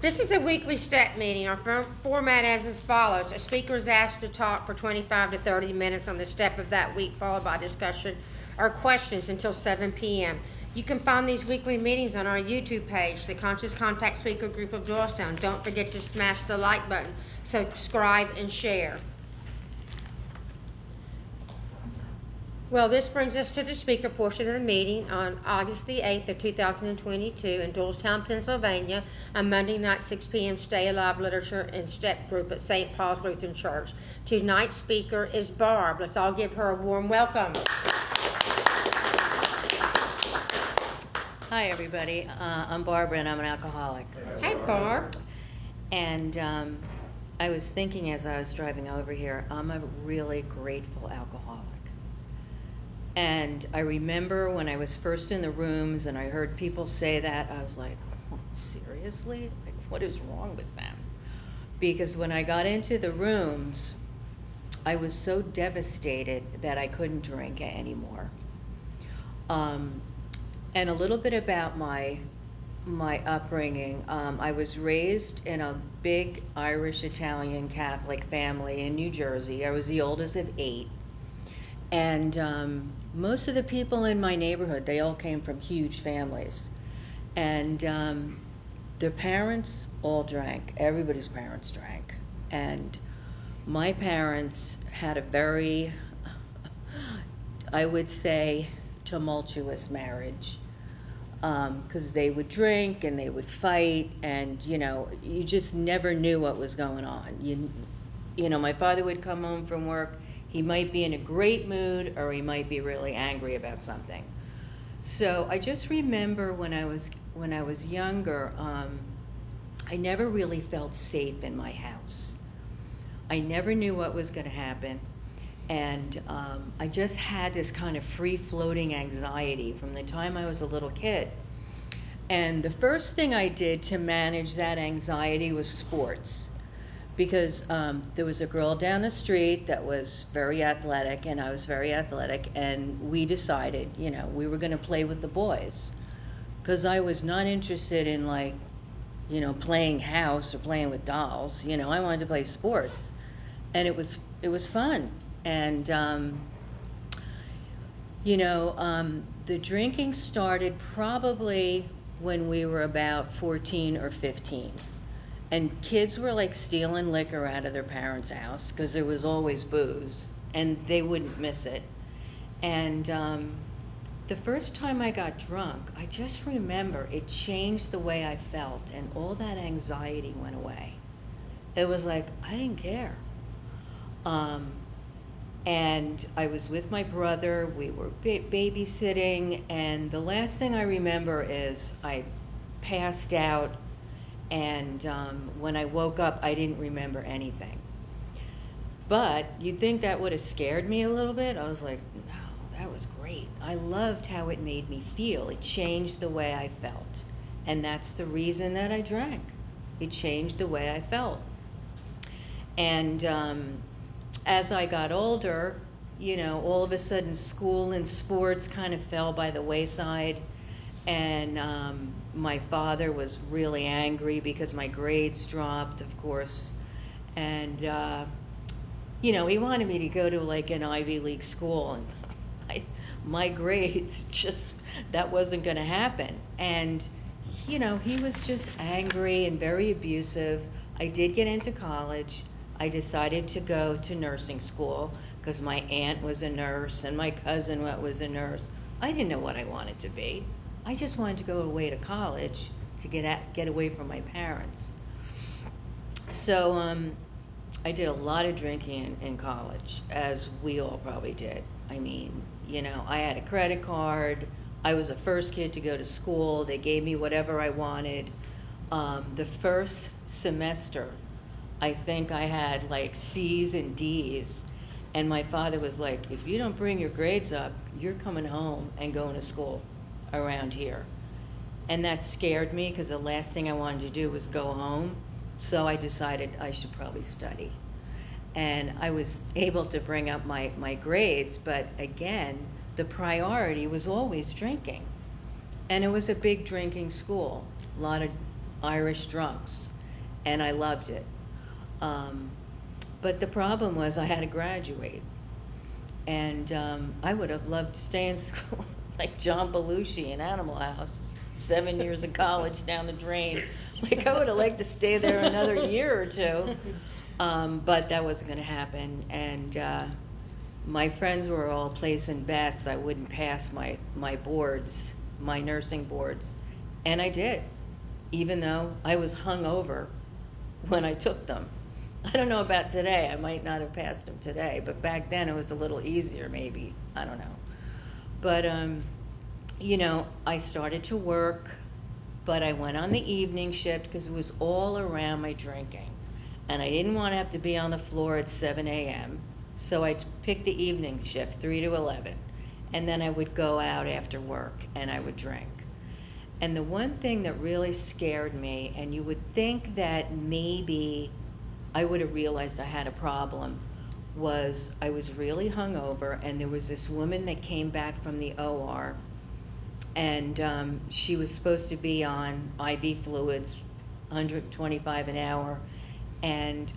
This is a weekly STEP meeting. Our format is as follows. A speaker is asked to talk for 25 to 30 minutes on the STEP of that week, followed by discussion or questions until 7 p.m. You can find these weekly meetings on our YouTube page, the Conscious Contact Speaker Group of Doylestown. Don't forget to smash the like button, subscribe, and share. Well, this brings us to the speaker portion of the meeting on August the 8th of 2022 in Doylestown, Pennsylvania, on Monday night, 6 p.m. Stay Alive Literature and STEP group at St. Paul's Lutheran Church. Tonight's speaker is Barb. Let's all give her a warm welcome. Hi, everybody. I'm Barbara, and I'm an alcoholic. Hey, Barb. And I was thinking as I was driving over here, I'm a really grateful alcoholic. And I remember when I was first in the rooms and I heard people say that, I was like, oh, seriously? Like, what is wrong with them? Because when I got into the rooms, I was so devastated that I couldn't drink anymore. And a little bit about my upbringing. I was raised in a big Irish Italian Catholic family in New Jersey. I was the oldest of 8. And most of the people in my neighborhood, they all came from huge families. And their parents all drank. Everybody's parents drank. And my parents had a very, I would say, tumultuous marriage. Because they would drink and they would fight, and you just never knew what was going on. You know, my father would come home from work. He might be in a great mood, or he might be really angry about something. So I just remember when I was younger, I never really felt safe in my house. I never knew what was going to happen. And I just had this kind of free-floating anxiety from the time I was a little kid. And the first thing I did to manage that anxiety was sports. Because there was a girl down the street that was very athletic, and I was very athletic, and we decided, we were going to play with the boys. Because I was not interested in, playing house or playing with dolls. I wanted to play sports. And it was fun. And, the drinking started probably when we were about 14 or 15. And kids were stealing liquor out of their parents' house because there was always booze, and they wouldn't miss it. And the first time I got drunk, I just remember it changed the way I felt, and all that anxiety went away. It was like, I didn't care. And I was with my brother, we were babysitting, and the last thing I remember is I passed out, and when I woke up, I didn't remember anything. But you'd think that would have scared me a little bit. I was like, no, that was great. I loved how it made me feel. It changed the way I felt. And that's the reason that I drank. It changed the way I felt. And as I got older, all of a sudden school and sports kind of fell by the wayside. And my father was really angry because my grades dropped, of course. And, he wanted me to go to an Ivy League school. And my grades that wasn't going to happen. And, he was just angry and very abusive. I did get into college. I decided to go to nursing school because my aunt was a nurse and my cousin was a nurse. I didn't know what I wanted to be. I just wanted to go away to college to get away from my parents. So I did a lot of drinking in college, as we all probably did. I mean, I had a credit card. I was the first kid to go to school. They gave me whatever I wanted. The first semester, I think I had C's and D's. And my father was like, if you don't bring your grades up, you're coming home and going to school around here. And that scared me because the last thing I wanted to do was go home. So I decided I should probably study. And I was able to bring up my grades, but again, the priority was always drinking. And it was a big drinking school. A lot of Irish drunks, and I loved it. Um, but the problem was I had to graduate, and I would have loved to stay in school like John Belushi in Animal House, 7 years of college down the drain. Like I would have liked to stay there another year or two, but that wasn't going to happen. And my friends were all placing bets I wouldn't pass my boards, my nursing boards, and I did, even though I was hungover when I took them. I don't know about today. I might not have passed them today, but back then it was a little easier, maybe. I don't know. But I started to work, but I went on the evening shift because it was all around my drinking, and I didn't want to have to be on the floor at 7 a.m. So I picked the evening shift, 3 to 11, and then I would go out after work and I would drink. And the one thing that really scared me, and you would think that maybe I would have realized I had a problem, was I was really hungover, and there was this woman that came back from the OR, and she was supposed to be on IV fluids, 125 an hour, and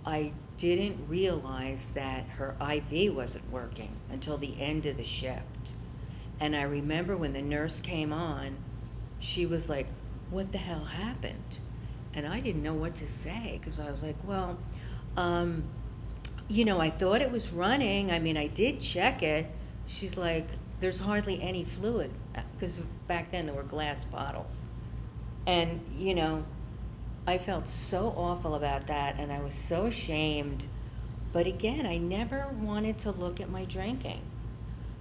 I didn't realize that her IV wasn't working until the end of the shift. And I remember when the nurse came on, she was like, "What the hell happened?" And I didn't know what to say, because I was like, well, I thought it was running. I mean, I did check it. She's like, "There's hardly any fluid," because back then there were glass bottles. And, I felt so awful about that, and I was so ashamed. But again, I never wanted to look at my drinking.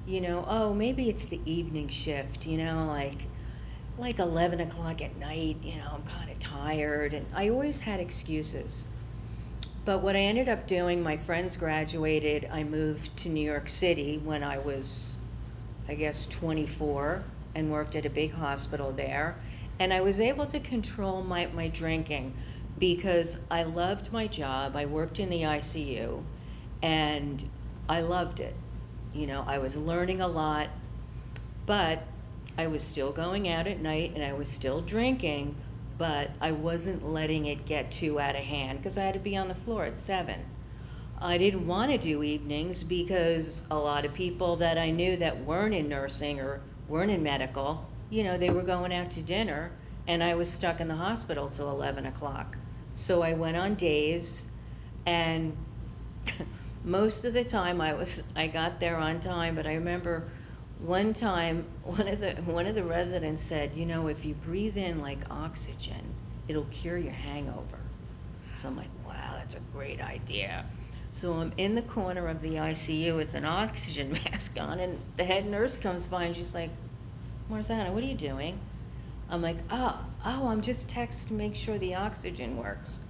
Oh, maybe it's the evening shift, like 11 o'clock at night, I'm kind of tired, and I always had excuses. But what I ended up doing, my friends graduated, I moved to New York City when I was, I guess, 24, and worked at a big hospital there. And I was able to control my drinking because I loved my job. I worked in the ICU, and I loved it. I was learning a lot, but I was still going out at night and I was still drinking, but I wasn't letting it get too out of hand because I had to be on the floor at 7. I didn't want to do evenings because a lot of people that I knew that weren't in nursing or weren't in medical, they were going out to dinner, and I was stuck in the hospital till 11 o'clock. So I went on days, and most of the time I got there on time, but I remember one time one of the residents said, "If you breathe in like oxygen, it'll cure your hangover." So I'm like, wow, that's a great idea. So I'm in the corner of the ICU with an oxygen mask on, and the head nurse comes by and she's like, "Marzana, what are you doing?" I'm like, oh, I'm just texting to make sure the oxygen works.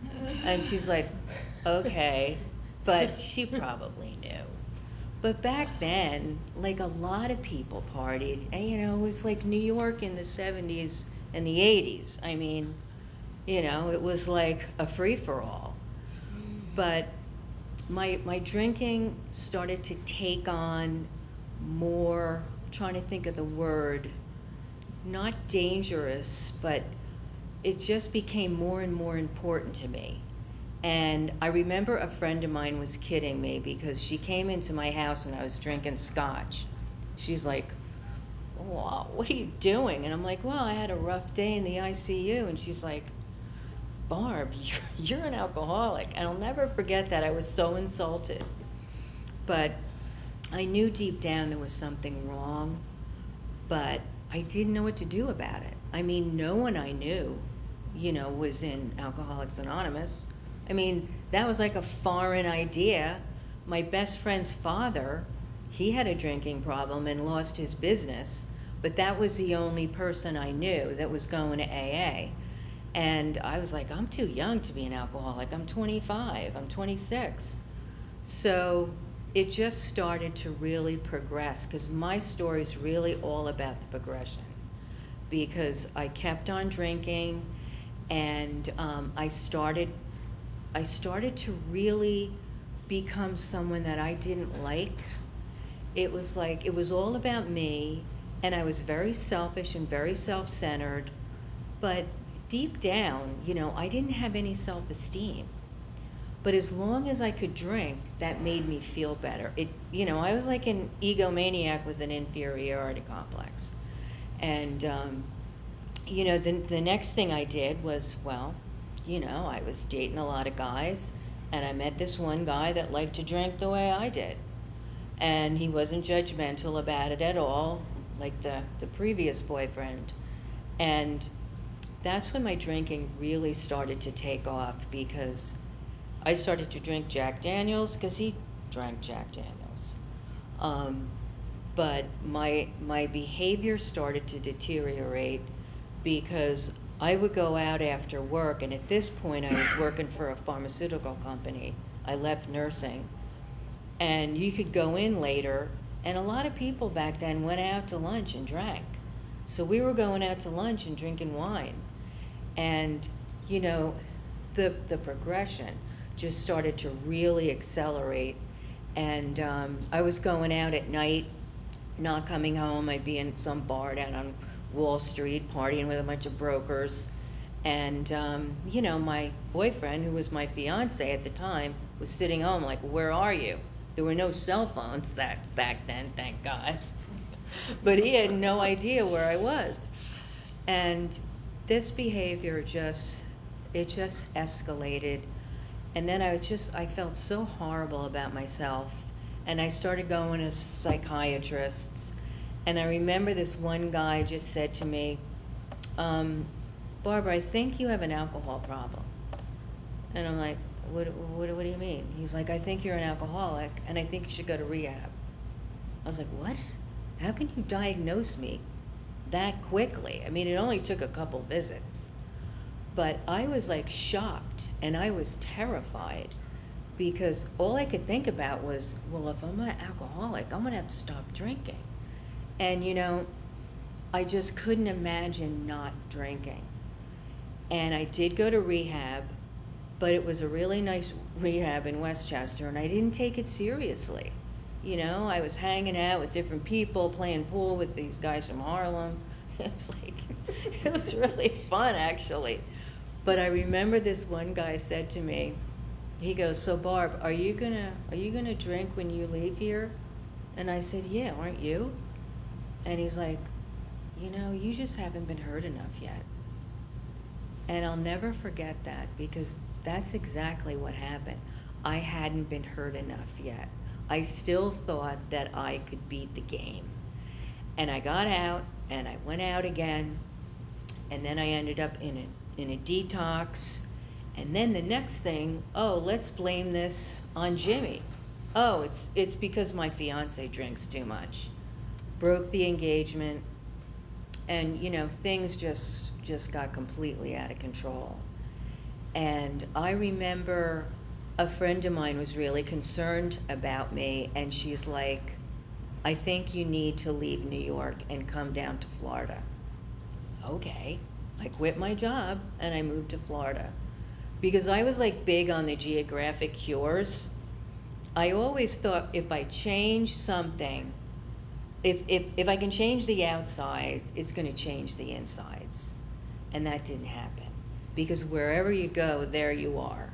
And she's like, "Okay," but she probably knew. But back then, like, a lot of people partied, and it was like New York in the 70s and the 80s. I mean, it was like a free-for-all. But my drinking started to take on more, trying to think of the word, not dangerous, but it just became more and more important to me. And I remember a friend of mine was kidding me because she came into my house and I was drinking scotch. She's like, "Wow, what are you doing?" And I'm like, "Well, I had a rough day in the ICU." And she's like, "Barb, you're an alcoholic." And I'll never forget that. I was so insulted. But I knew deep down there was something wrong, but I didn't know what to do about it. I mean, no one I knew, was in Alcoholics Anonymous. I mean, that was like a foreign idea. My best friend's father, he had a drinking problem and lost his business, but that was the only person I knew that was going to AA. And I was like, I'm too young to be an alcoholic. I'm 25, I'm 26. So it just started to really progress, because my story is really all about the progression. Because I kept on drinking, and I started to really become someone that I didn't like. It was like, it was all about me, and I was very selfish and very self-centered. But deep down, I didn't have any self-esteem. But as long as I could drink, that made me feel better. I was like an egomaniac with an inferiority complex. And, the next thing I did was, well, I was dating a lot of guys, and I met this one guy that liked to drink the way I did. And he wasn't judgmental about it at all, like the previous boyfriend. And that's when my drinking really started to take off, because I started to drink Jack Daniels because he drank Jack Daniels. But my behavior started to deteriorate because I would go out after work, and at this point I was working for a pharmaceutical company. I left nursing, and you could go in later, and a lot of people back then went out to lunch and drank. So we were going out to lunch and drinking wine, and the progression just started to really accelerate. And I was going out at night, not coming home. I'd be in some bar down on Wall Street partying with a bunch of brokers. And my boyfriend, who was my fiance at the time, was sitting home like, where are you? There were no cell phones back then, thank God. But he had no idea where I was. And this behavior just escalated. And then I felt so horrible about myself. And I started going to psychiatrists. And I remember this one guy just said to me, Barbara, I think you have an alcohol problem. And I'm like, what do you mean? He's like, I think you're an alcoholic, and I think you should go to rehab. I was like, what? How can you diagnose me that quickly? I mean, it only took a couple visits. But I was like shocked, and I was terrified, because all I could think about was, well, if I'm an alcoholic, I'm gonna have to stop drinking. And I just couldn't imagine not drinking. And I did go to rehab, but it was a really nice rehab in Westchester, and I didn't take it seriously. I was hanging out with different people, playing pool with these guys from Harlem. It was really fun, actually. But I remember this one guy said to me, he goes, so Barb, are you gonna drink when you leave here? And I said, yeah, aren't you? And he's like, you just haven't been hurt enough yet. And I'll never forget that, because that's exactly what happened. I hadn't been hurt enough yet. I still thought that I could beat the game. And I got out, and I went out again, and then I ended up in a detox. And then the next thing, let's blame this on Jimmy. It's because my fiance drinks too much. Broke the engagement, and things just got completely out of control. And I remember a friend of mine was really concerned about me, and she's like, I think you need to leave New York and come down to Florida. Okay. I quit my job and I moved to Florida, because I was like big on the geographic cures. I always thought if I change something, if I can change the outsides, it's going to change the insides. And that didn't happen, because wherever you go, there you are.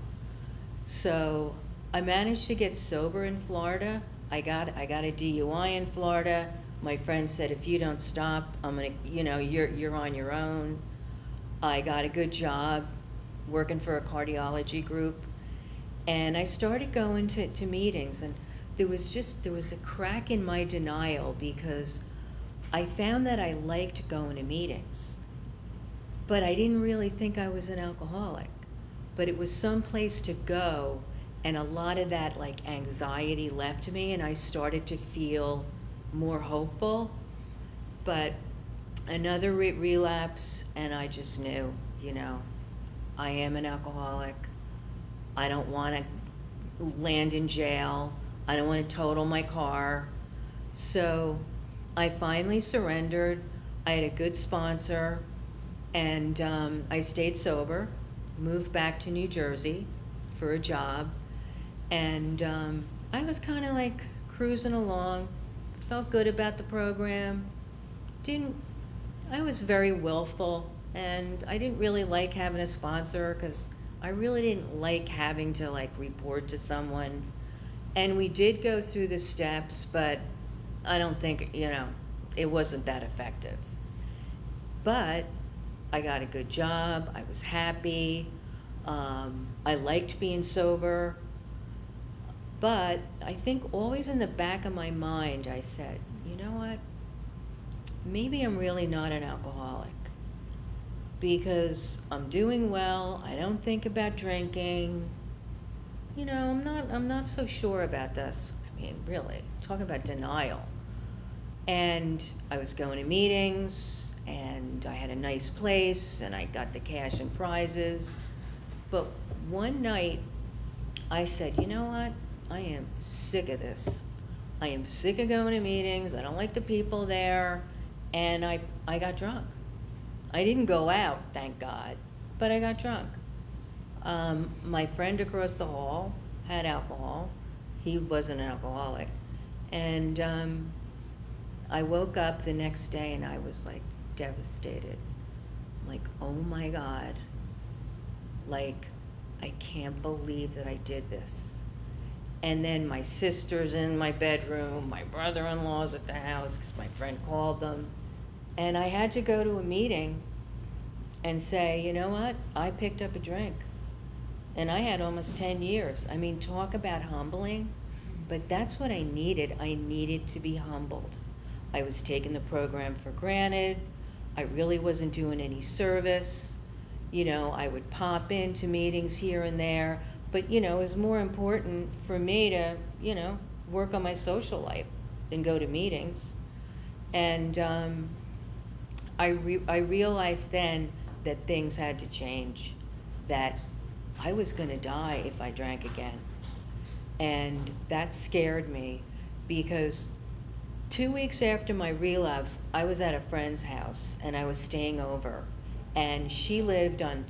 So I managed to get sober in Florida. I got a DUI in Florida. My friend said, if you don't stop, I'm gonna, you're on your own. I got a good job working for a cardiology group, and I started going to meetings, and there was a crack in my denial, because I found that I liked going to meetings, but I didn't really think I was an alcoholic. But it was some place to go, and a lot of that like anxiety left me, and I started to feel more hopeful. But another relapse, and I just knew, I am an alcoholic. I don't want to land in jail. I don't want to total my car. So I finally surrendered. I had a good sponsor, and I stayed sober, moved back to New Jersey for a job, and I was kind of like cruising along, felt good about the program. I was very willful, and I didn't really like having a sponsor because I really didn't like having to like report to someone. And we did go through the steps, but I don't think, it wasn't that effective. But I got a good job. I was happy. I liked being sober. But I think always in the back of my mind, I said, you know what? Maybe I'm really not an alcoholic because I'm doing well. I don't think about drinking. I'm not so sure about this. I mean, really, talk about denial. And I was going to meetings, and I had a nice place, and I got the cash and prizes. But one night, I said, you know what? I am sick of this. I am sick of going to meetings. I don't like the people there. And I got drunk. I didn't go out, thank God, but I got drunk. My friend across the hall had alcohol. He wasn't an alcoholic. And I woke up the next day and I was like devastated. Like, oh my God. Like, I can't believe that I did this. And then my sister's in my bedroom, my brother-in-law's at the house because my friend called them. And I had to go to a meeting and say, you know what? I picked up a drink. And I had almost 10 years. I mean, talk about humbling. But that's what I needed. I needed to be humbled. I was taking the program for granted. I really wasn't doing any service. I would pop into meetings here and there. But, it was more important for me to, work on my social life than go to meetings. And I realized then that things had to change, that I was going to die if I drank again. And that scared me because 2 weeks after my relapse, I was at a friend's house and I was staying over. And she lived on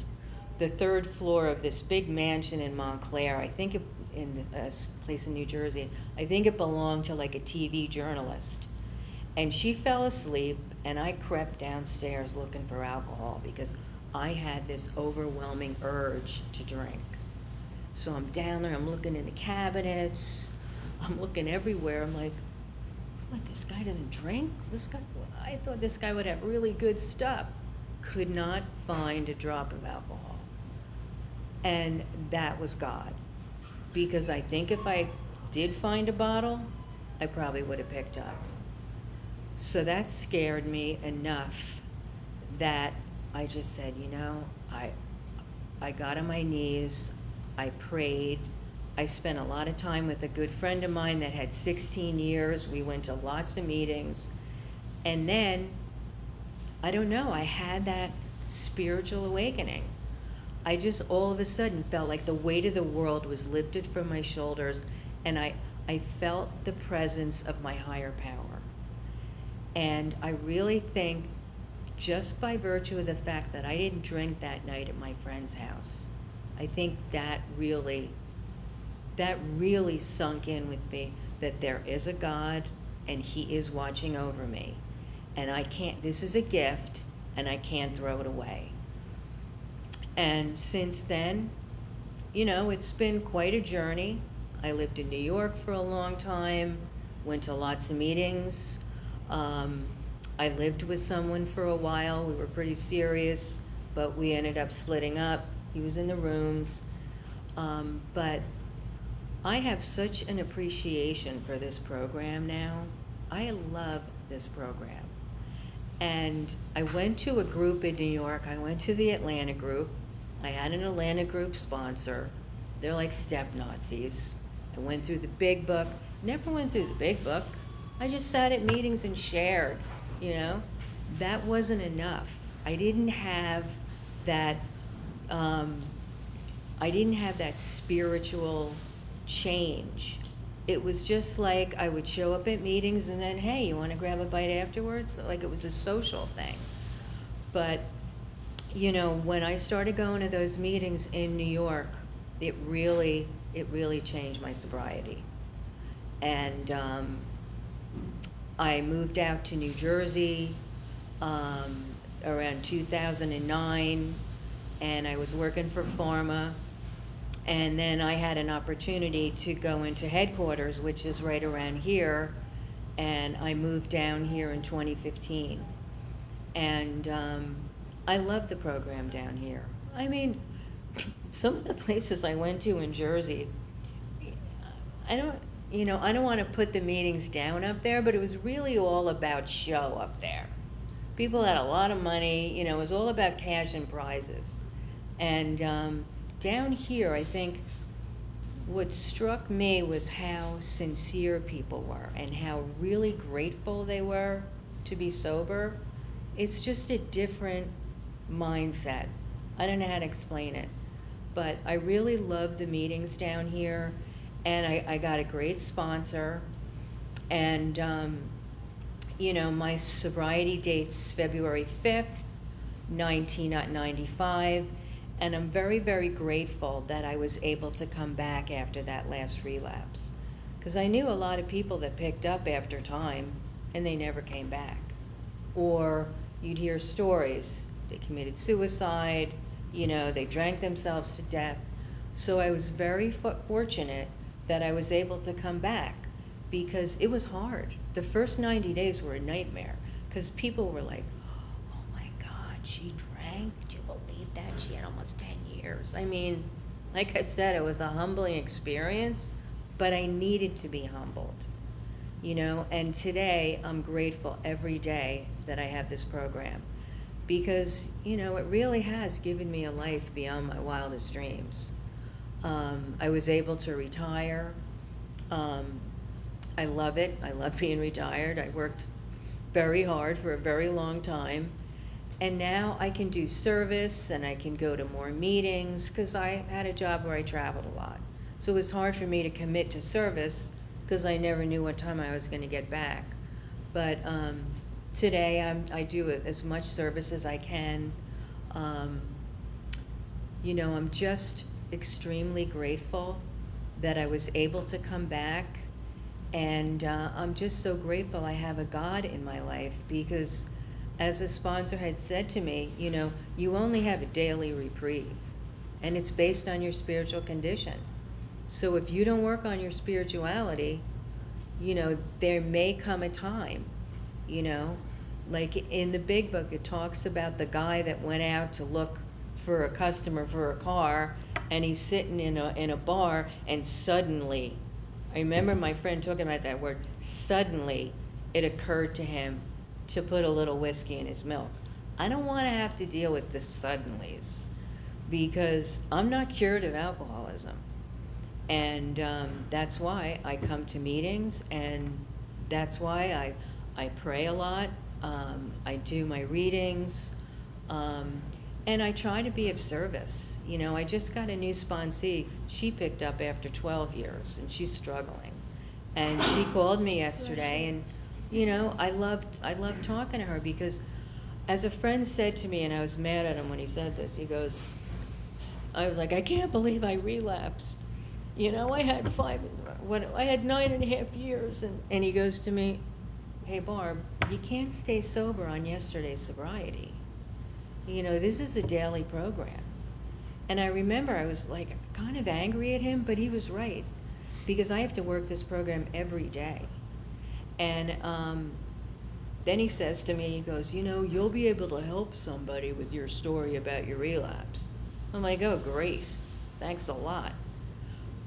the 3rd floor of this big mansion in Montclair. I think in a place in New Jersey. I think it belonged to like a TV journalist. And she fell asleep, and I crept downstairs looking for alcohol because I had this overwhelming urge to drink. So I'm down there, I'm looking in the cabinets, I'm looking everywhere. I'm like, what, this guy doesn't drink? I thought this guy would have really good stuff. Could not find a drop of alcohol. And that was God. Because I think if I did find a bottle, I probably would have picked up. So that scared me enough that I just said, I got on my knees, I prayed, I spent a lot of time with a good friend of mine that had 16 years. We went to lots of meetings. And then, I don't know, I had that spiritual awakening. I just all of a sudden felt like the weight of the world was lifted from my shoulders, and I felt the presence of my higher power. And I really think just by virtue of the fact that I didn't drink that night at my friend's house, I think that really sunk in with me that there is a God and He is watching over me. And this is a gift and I can't throw it away. And since then, it's been quite a journey. I lived in New York for a long time, went to lots of meetings. I lived with someone for a while. We were pretty serious, but we ended up splitting up. He was in the rooms. But I have such an appreciation for this program now. I love this program. And I went to a group in New York. I went to the Atlanta group. I had an Atlanta group sponsor. They're like step Nazis. I went through the big book. Never went through the big book. I just sat at meetings and shared, That wasn't enough. I didn't have that spiritual change. It was just like I would show up at meetings and then, hey, you want to grab a bite afterwards? Like it was a social thing. But, when I started going to those meetings in New York, it really changed my sobriety. And I moved out to New Jersey. around 2009, and I was working for pharma. And then I had an opportunity to go into headquarters, which is right around here, and I moved down here in 2015. And I love the program down here. I mean, some of the places I went to in Jersey, I don't want to put the meetings down up there, but it was really all about show up there. People had a lot of money, it was all about cash and prizes. And down here, I think what struck me was how sincere people were and how really grateful they were to be sober. It's just a different mindset. I don't know how to explain it, but I really love the meetings down here, and I got a great sponsor, and my sobriety date's February 5th, 1995, and I'm very, very grateful that I was able to come back after that last relapse, because I knew a lot of people that picked up after time and they never came back. Or you'd hear stories, they committed suicide, they drank themselves to death. So I was very fortunate that I was able to come back, because it was hard. The first 90 days were a nightmare, because people were like, oh my God, she drank? Do you believe that? She had almost 10 years. I mean, like I said, it was a humbling experience, but I needed to be humbled, and today I'm grateful every day that I have this program, because, it really has given me a life beyond my wildest dreams. I was able to retire. I love it. I love being retired. I worked very hard for a very long time. And now I can do service, and I can go to more meetings, because I had a job where I traveled a lot. So it was hard for me to commit to service, because I never knew what time I was going to get back. But today I do as much service as I can. I'm just extremely grateful that I was able to come back, and I'm just so grateful I have a God in my life, because as a sponsor had said to me, you only have a daily reprieve, and it's based on your spiritual condition. So if you don't work on your spirituality, there may come a time, like in the big book, it talks about the guy that went out to look for a customer for a car, and he's sitting in a bar, and suddenly, I remember my friend talking about that word, suddenly it occurred to him to put a little whiskey in his milk. I don't want to have to deal with the suddenlies, because I'm not cured of alcoholism. And that's why I come to meetings, and that's why I pray a lot. I do my readings, and I try to be of service. I just got a new sponsee. She picked up after 12 years, and she's struggling. And she called me yesterday, and I loved talking to her, because as a friend said to me, and I was mad at him when he said this, he goes, I was like, I can't believe I relapsed. I had 9.5 years, and he goes to me, hey Barb, you can't stay sober on yesterday's sobriety. This is a daily program. And I remember I was like kind of angry at him, but he was right, because I have to work this program every day. And then he says to me, he goes, you'll be able to help somebody with your story about your relapse. I'm like, oh great, thanks a lot.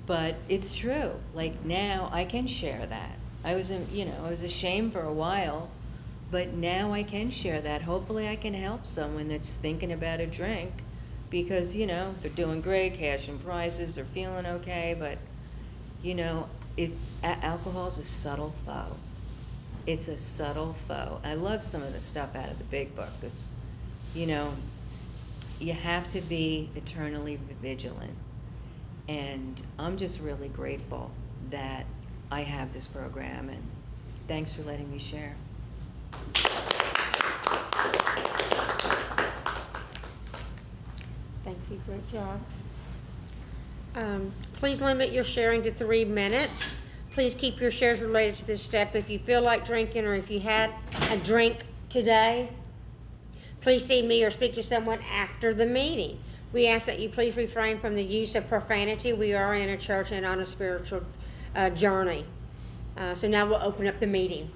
But it's true. Like now I can share that. I was ashamed for a while, but now I can share that. Hopefully I can help someone that's thinking about a drink, because, they're doing great, cash and prizes, they're feeling okay, but, alcohol's a subtle foe. It's a subtle foe. I love some of the stuff out of the big book, because, you have to be eternally vigilant. And I'm just really grateful that I have this program, and thanks for letting me share. Thank you, great job. Please limit your sharing to 3 minutes. Please keep your shares related to this step. If you feel like drinking, or if you had a drink today, Please see me or speak to someone after the meeting. We ask that you please refrain from the use of profanity. We are in a church and on a spiritual journey. So now we'll open up the meeting.